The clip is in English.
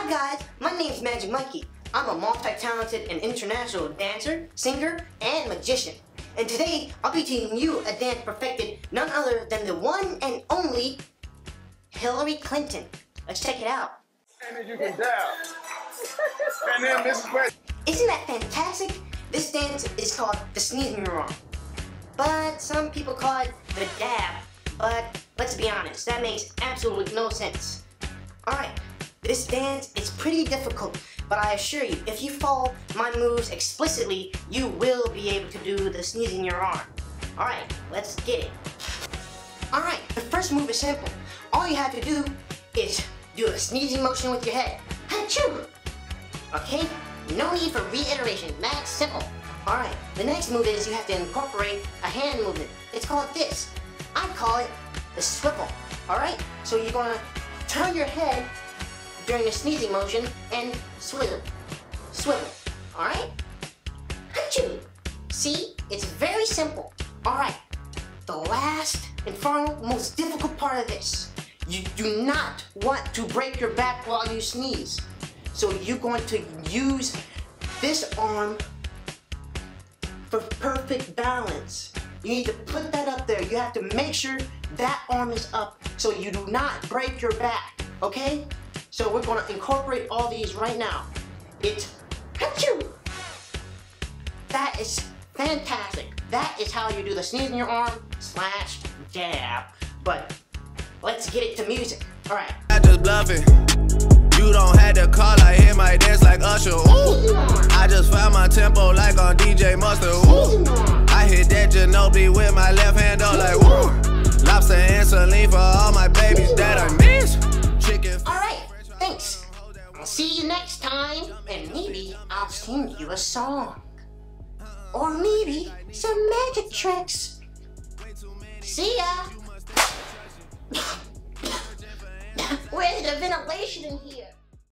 Hi guys, my name's Magic Mikey. I'm a multi-talented and international dancer, singer, and magician. And today, I'll be teaching you a dance perfected none other than the one and only Hillary Clinton. Let's check it out. And then you can dab. And then this is where... Isn't that fantastic? This dance is called the sneezing your arm. But some people call it the dab. But let's be honest, that makes absolutely no sense. Alright, this dance is pretty difficult, but I assure you, if you follow my moves explicitly, you will be able to do the sneezing your arm. Alright, let's get it. Alright, the first move is simple. All you have to do is do a sneezing motion with your head. Achoo! Okay? No need for reiteration. That's simple. Alright, the next move is you have to incorporate a hand movement. It's called this. I call it the swivel. Alright? So you're gonna turn your head during the sneezing motion and swivel. Swivel. Alright? Achoo! See? It's very simple. Alright. The last and final, most difficult part of this. You do not want to break your back while you sneeze. So you're going to use this arm for perfect balance. You need to put that up there. You have to make sure that arm is up so you do not break your back, okay? So we're gonna incorporate all these right now. It's achoo! That is fantastic. That is how you do the sneeze in your arm / jab. But let's get it to music. All right. I just bluffing. You don't have to call, I hit my dance like Usher. Ooh. I just found my tempo like on DJ Mustard. Ooh. I hit that Ginobili with my left hand up like woo. Lobster and saline for all my babies that I miss. Chicken. All right, thanks. I'll see you next time, and maybe I'll sing you a song. Or maybe some magic tricks. See ya. Where's the ventilation in here?